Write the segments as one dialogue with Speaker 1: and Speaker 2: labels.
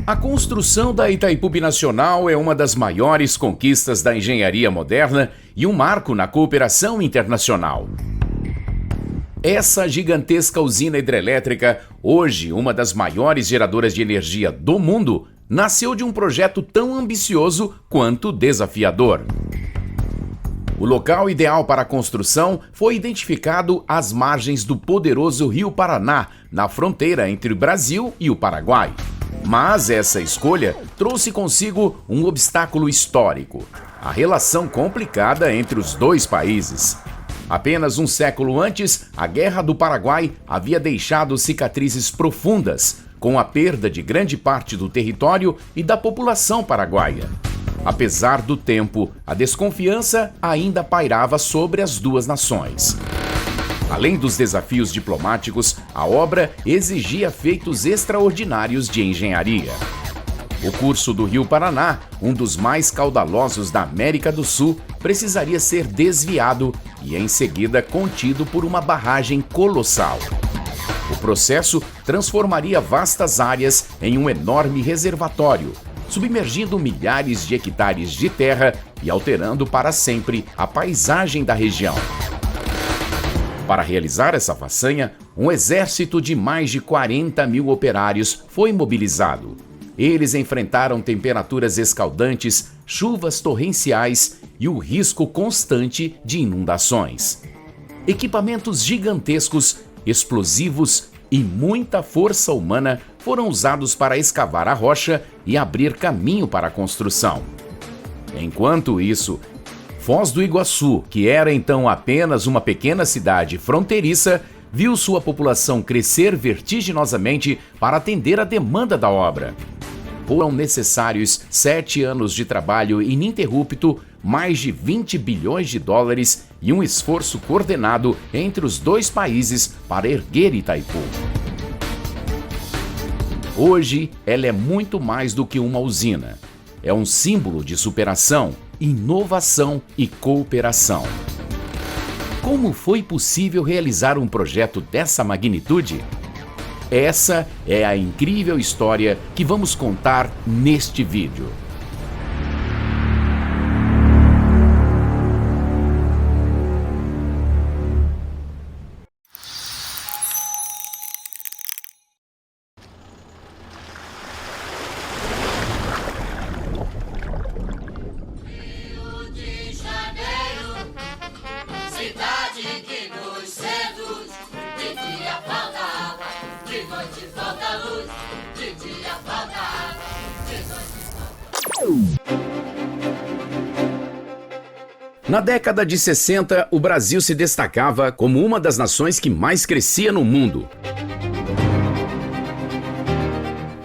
Speaker 1: A construção da Itaipu Binacional é uma das maiores conquistas da engenharia moderna e um marco na cooperação internacional. Essa gigantesca usina hidrelétrica, hoje uma das maiores geradoras de energia do mundo, nasceu de um projeto tão ambicioso quanto desafiador. O local ideal para a construção foi identificado às margens do poderoso Rio Paraná, na fronteira entre o Brasil e o Paraguai. Mas essa escolha trouxe consigo um obstáculo histórico: a relação complicada entre os dois países. Apenas um século antes, a Guerra do Paraguai havia deixado cicatrizes profundas, com a perda de grande parte do território e da população paraguaia. Apesar do tempo, a desconfiança ainda pairava sobre as duas nações. Além dos desafios diplomáticos, a obra exigia feitos extraordinários de engenharia. O curso do Rio Paraná, um dos mais caudalosos da América do Sul, precisaria ser desviado e, em seguida, contido por uma barragem colossal. O processo transformaria vastas áreas em um enorme reservatório, submergindo milhares de hectares de terra e alterando para sempre a paisagem da região. Para realizar essa façanha, um exército de mais de 40 mil operários foi mobilizado. Eles enfrentaram temperaturas escaldantes, chuvas torrenciais e o risco constante de inundações. Equipamentos gigantescos, explosivos e muita força humana foram usados para escavar a rocha e abrir caminho para a construção. Enquanto isso, Foz do Iguaçu, que era então apenas uma pequena cidade fronteiriça, viu sua população crescer vertiginosamente para atender à demanda da obra. Foram necessários 7 anos de trabalho ininterrupto, mais de 20 bilhões de dólares e um esforço coordenado entre os dois países para erguer Itaipu. Hoje, ela é muito mais do que uma usina. É um símbolo de superação, inovação e cooperação. Como foi possível realizar um projeto dessa magnitude? Essa é a incrível história que vamos contar neste vídeo. Na década de 60, o Brasil se destacava como uma das nações que mais crescia no mundo.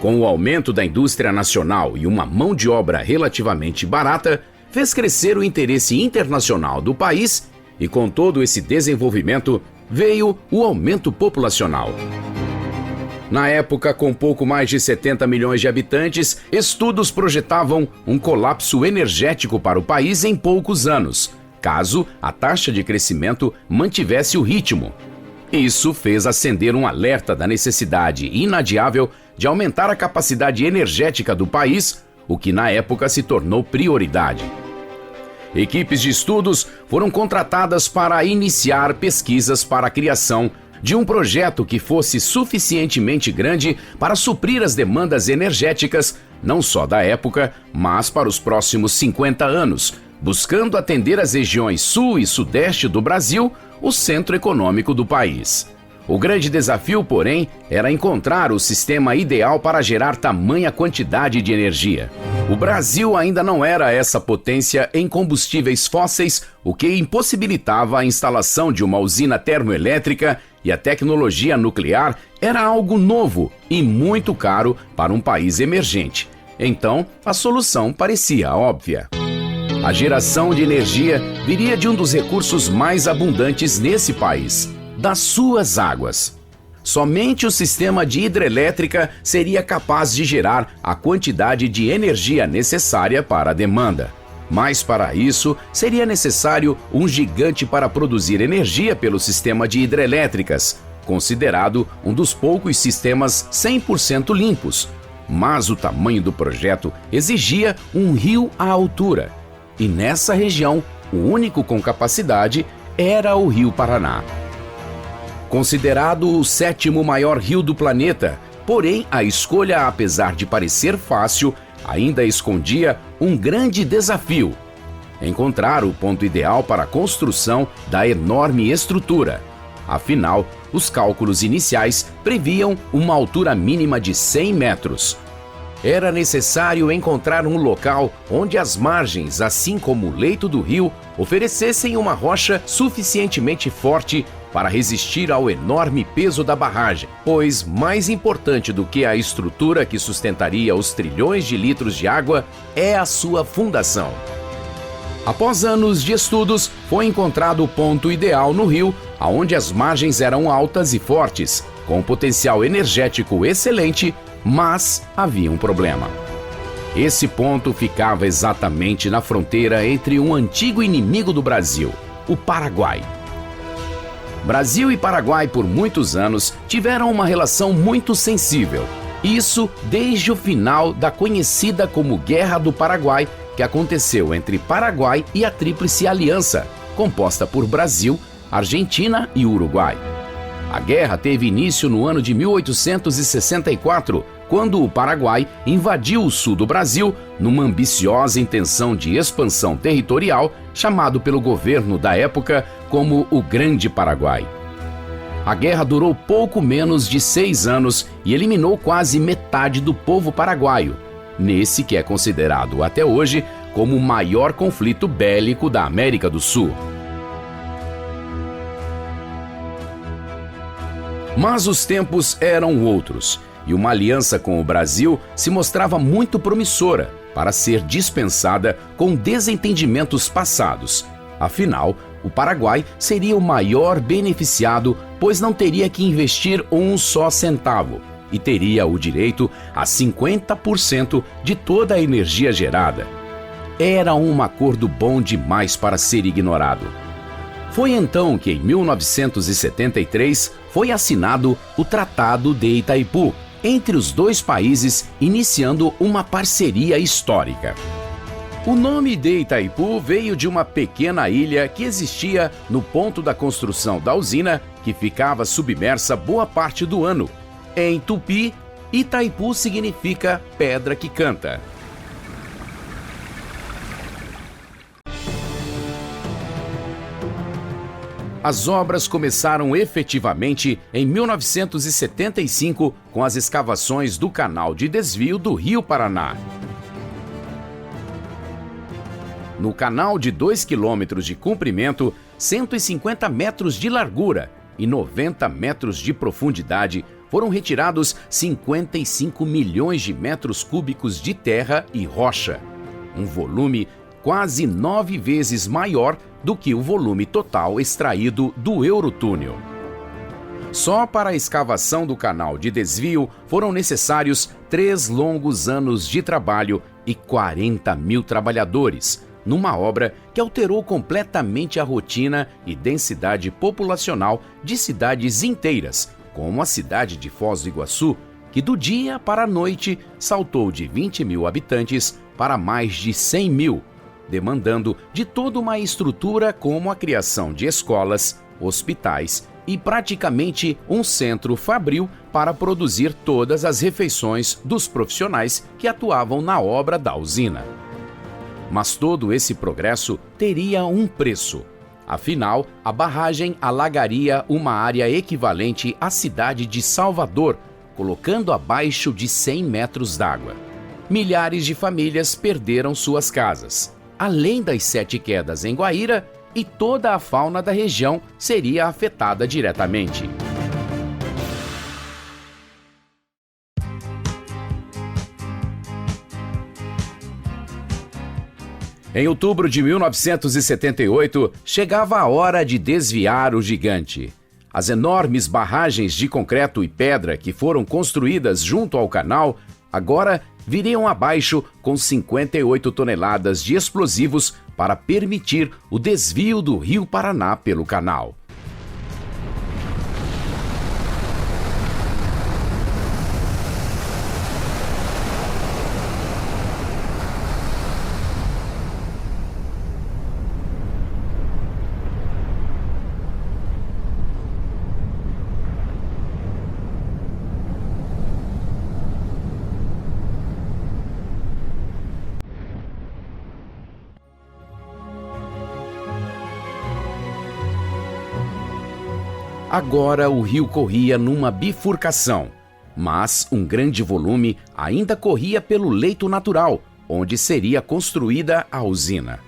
Speaker 1: Com o aumento da indústria nacional e uma mão de obra relativamente barata, fez crescer o interesse internacional do país e, com todo esse desenvolvimento, veio o aumento populacional. Na época, com pouco mais de 70 milhões de habitantes, estudos projetavam um colapso energético para o país em poucos anos, caso a taxa de crescimento mantivesse o ritmo. Isso fez acender um alerta da necessidade inadiável de aumentar a capacidade energética do país, o que na época se tornou prioridade. Equipes de estudos foram contratadas para iniciar pesquisas para a criação de um projeto que fosse suficientemente grande para suprir as demandas energéticas, não só da época, mas para os próximos 50 anos, buscando atender as regiões sul e sudeste do Brasil, o centro econômico do país. O grande desafio, porém, era encontrar o sistema ideal para gerar tamanha quantidade de energia. O Brasil ainda não era essa potência em combustíveis fósseis, o que impossibilitava a instalação de uma usina termoelétrica, e a tecnologia nuclear era algo novo e muito caro para um país emergente. Então, a solução parecia óbvia. A geração de energia viria de um dos recursos mais abundantes nesse país: das suas águas. Somente o sistema de hidrelétrica seria capaz de gerar a quantidade de energia necessária para a demanda. Mas para isso, seria necessário um gigante para produzir energia pelo sistema de hidrelétricas, considerado um dos poucos sistemas 100% limpos, mas o tamanho do projeto exigia um rio à altura. E nessa região, o único com capacidade era o Rio Paraná. Considerado o 7º maior rio do planeta, porém a escolha, apesar de parecer fácil, ainda escondia um grande desafio: encontrar o ponto ideal para a construção da enorme estrutura. Afinal, os cálculos iniciais previam uma altura mínima de 100 metros. Era necessário encontrar um local onde as margens, assim como o leito do rio, oferecessem uma rocha suficientemente forte para resistir ao enorme peso da barragem, pois mais importante do que a estrutura que sustentaria os trilhões de litros de água é a sua fundação. Após anos de estudos, foi encontrado o ponto ideal no rio, onde as margens eram altas e fortes, com potencial energético excelente, mas havia um problema. Esse ponto ficava exatamente na fronteira entre um antigo inimigo do Brasil, o Paraguai. Brasil e Paraguai, por muitos anos, tiveram uma relação muito sensível. Isso desde o final da conhecida como Guerra do Paraguai, que aconteceu entre Paraguai e a Tríplice Aliança, composta por Brasil, Argentina e Uruguai. A guerra teve início no ano de 1864, quando o Paraguai invadiu o sul do Brasil numa ambiciosa intenção de expansão territorial, chamado pelo governo da época como o Grande Paraguai. A guerra durou pouco menos de 6 anos e eliminou quase metade do povo paraguaio, nesse que é considerado até hoje como o maior conflito bélico da América do Sul. Mas os tempos eram outros, e uma aliança com o Brasil se mostrava muito promissora para ser dispensada com desentendimentos passados. Afinal, o Paraguai seria o maior beneficiado, pois não teria que investir um só centavo e teria o direito a 50% de toda a energia gerada. Era um acordo bom demais para ser ignorado. Foi então que, em 1973, foi assinado o Tratado de Itaipu, entre os dois países, iniciando uma parceria histórica. O nome de Itaipu veio de uma pequena ilha que existia no ponto da construção da usina, que ficava submersa boa parte do ano. Em Tupi, Itaipu significa pedra que canta. As obras começaram efetivamente em 1975 com as escavações do canal de desvio do Rio Paraná. No canal de 2 quilômetros de comprimento, 150 metros de largura e 90 metros de profundidade, foram retirados 55 milhões de metros cúbicos de terra e rocha, um volume quase 9 vezes maior do que o volume total extraído do Eurotúnel. Só para a escavação do canal de desvio foram necessários 3 longos anos de trabalho e 40 mil trabalhadores, numa obra que alterou completamente a rotina e densidade populacional de cidades inteiras, como a cidade de Foz do Iguaçu, que do dia para a noite saltou de 20 mil habitantes para mais de 100 mil, demandando de toda uma estrutura como a criação de escolas, hospitais e praticamente um centro fabril para produzir todas as refeições dos profissionais que atuavam na obra da usina. Mas todo esse progresso teria um preço. Afinal, a barragem alagaria uma área equivalente à cidade de Salvador, colocando abaixo de 100 metros d'água. Milhares de famílias perderam suas casas. Além das 7 quedas em Guaíra, e toda a fauna da região seria afetada diretamente. Em outubro de 1978, chegava a hora de desviar o gigante. As enormes barragens de concreto e pedra que foram construídas junto ao canal agora viriam abaixo com 58 toneladas de explosivos para permitir o desvio do Rio Paraná pelo canal. Agora o rio corria numa bifurcação, mas um grande volume ainda corria pelo leito natural, onde seria construída a usina.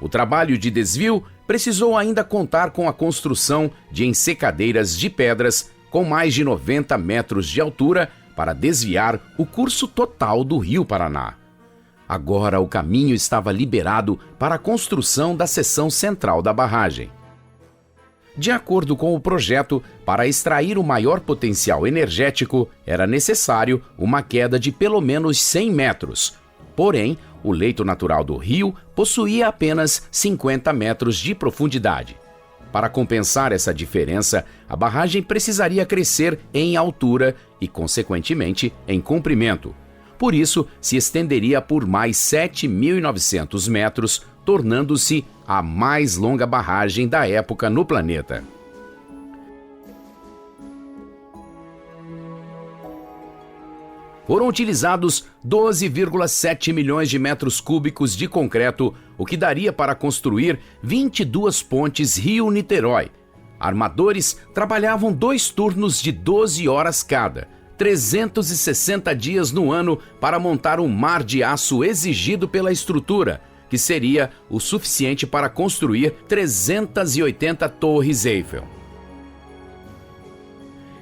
Speaker 1: O trabalho de desvio precisou ainda contar com a construção de ensecadeiras de pedras com mais de 90 metros de altura para desviar o curso total do Rio Paraná. Agora o caminho estava liberado para a construção da seção central da barragem. De acordo com o projeto, para extrair o maior potencial energético, era necessário uma queda de pelo menos 100 metros. Porém, o leito natural do rio possuía apenas 50 metros de profundidade. Para compensar essa diferença, a barragem precisaria crescer em altura e, consequentemente, em comprimento. Por isso, se estenderia por mais 7.900 metros, tornando-se a mais longa barragem da época no planeta. Foram utilizados 12,7 milhões de metros cúbicos de concreto, o que daria para construir 22 pontes Rio-Niterói. Armadores trabalhavam 2 turnos de 12 horas cada, 360 dias no ano para montar um mar de aço exigido pela estrutura, que seria o suficiente para construir 380 torres Eiffel.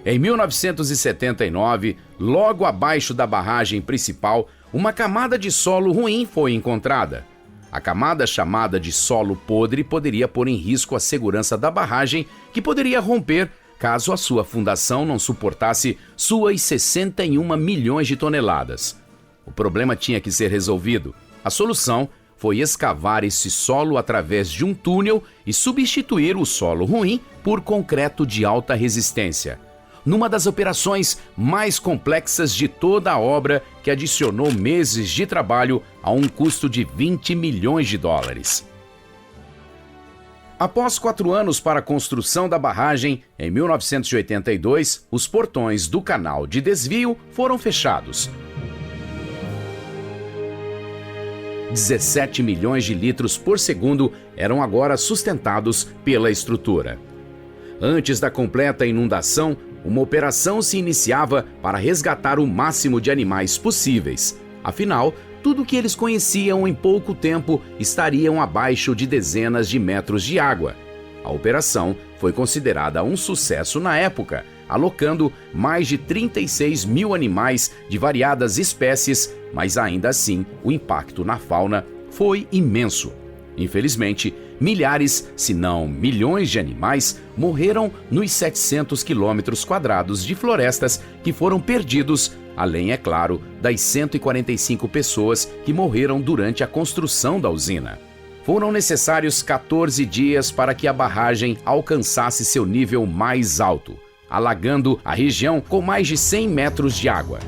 Speaker 1: Em 1979, logo abaixo da barragem principal, uma camada de solo ruim foi encontrada. A camada chamada de solo podre poderia pôr em risco a segurança da barragem, que poderia romper caso a sua fundação não suportasse suas 61 milhões de toneladas. O problema tinha que ser resolvido. A solução foi escavar esse solo através de um túnel e substituir o solo ruim por concreto de alta resistência. Numa das operações mais complexas de toda a obra, que adicionou meses de trabalho a um custo de 20 milhões de dólares. Após 4 anos para a construção da barragem, em 1982, os portões do canal de desvio foram fechados. 17 milhões de litros por segundo eram agora sustentados pela estrutura. Antes da completa inundação, uma operação se iniciava para resgatar o máximo de animais possíveis. Afinal, tudo o que eles conheciam em pouco tempo estariam abaixo de dezenas de metros de água. A operação foi considerada um sucesso na época, alocando mais de 36 mil animais de variadas espécies, mas ainda assim o impacto na fauna foi imenso. Infelizmente, milhares, se não milhões de animais morreram nos 700 quilômetros quadrados de florestas que foram perdidos, além, é claro, das 145 pessoas que morreram durante a construção da usina. Foram necessários 14 dias para que a barragem alcançasse seu nível mais alto, alagando a região com mais de 100 metros de água.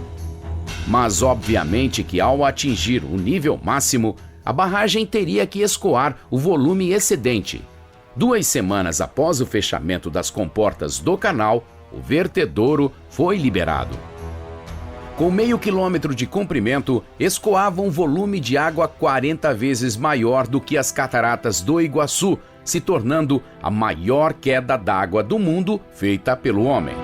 Speaker 1: Mas, obviamente, que ao atingir o nível máximo, a barragem teria que escoar o volume excedente. 2 semanas após o fechamento das comportas do canal, o vertedouro foi liberado. Com meio quilômetro de comprimento, escoava um volume de água 40 vezes maior do que as cataratas do Iguaçu, se tornando a maior queda d'água do mundo feita pelo homem.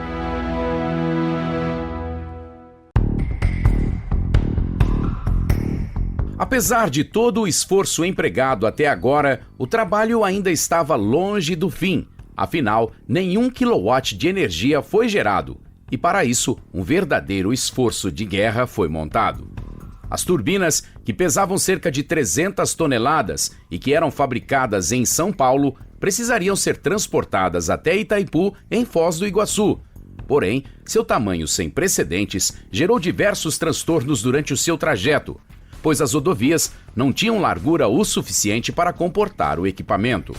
Speaker 1: Apesar de todo o esforço empregado até agora, o trabalho ainda estava longe do fim. Afinal, nenhum quilowatt de energia foi gerado. E para isso, um verdadeiro esforço de guerra foi montado. As turbinas, que pesavam cerca de 300 toneladas e que eram fabricadas em São Paulo, precisariam ser transportadas até Itaipu, em Foz do Iguaçu. Porém, seu tamanho sem precedentes gerou diversos transtornos durante o seu trajeto, pois as rodovias não tinham largura o suficiente para comportar o equipamento.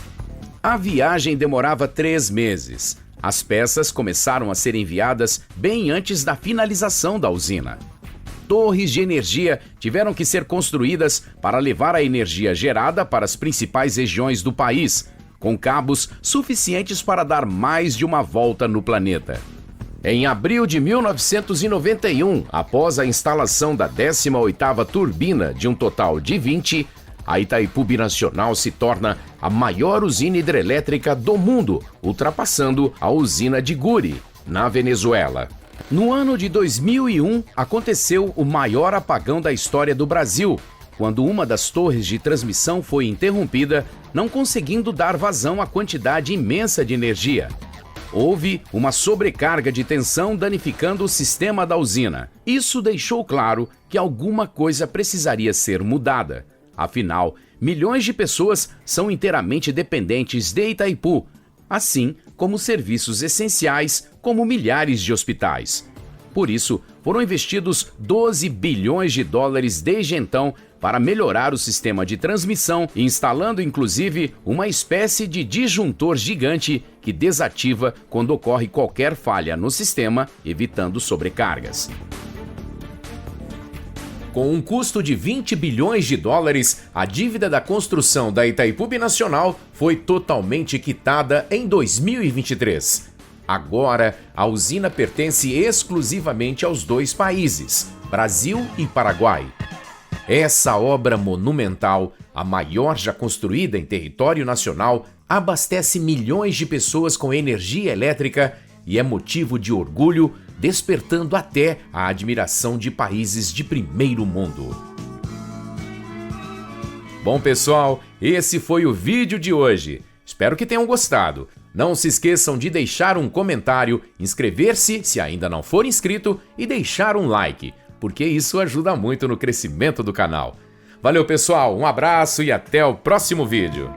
Speaker 1: A viagem demorava 3 meses. As peças começaram a ser enviadas bem antes da finalização da usina. Torres de energia tiveram que ser construídas para levar a energia gerada para as principais regiões do país, com cabos suficientes para dar mais de uma volta no planeta. Em abril de 1991, após a instalação da 18ª turbina de um total de 20, a Itaipu Binacional se torna a maior usina hidrelétrica do mundo, ultrapassando a usina de Guri, na Venezuela. No ano de 2001, aconteceu o maior apagão da história do Brasil, quando uma das torres de transmissão foi interrompida, não conseguindo dar vazão à quantidade imensa de energia. Houve uma sobrecarga de tensão danificando o sistema da usina. Isso deixou claro que alguma coisa precisaria ser mudada. Afinal, milhões de pessoas são inteiramente dependentes de Itaipu, assim como serviços essenciais, como milhares de hospitais. Por isso, foram investidos 12 bilhões de dólares desde então para melhorar o sistema de transmissão, instalando inclusive uma espécie de disjuntor gigante que desativa quando ocorre qualquer falha no sistema, evitando sobrecargas. Com um custo de 20 bilhões de dólares, a dívida da construção da Itaipu Binacional foi totalmente quitada em 2023. Agora, a usina pertence exclusivamente aos dois países, Brasil e Paraguai. Essa obra monumental, a maior já construída em território nacional, abastece milhões de pessoas com energia elétrica e é motivo de orgulho, despertando até a admiração de países de primeiro mundo. Bom, pessoal, esse foi o vídeo de hoje. Espero que tenham gostado. Não se esqueçam de deixar um comentário, inscrever-se se ainda não for inscrito e deixar um like, porque isso ajuda muito no crescimento do canal. Valeu, pessoal, um abraço e até o próximo vídeo.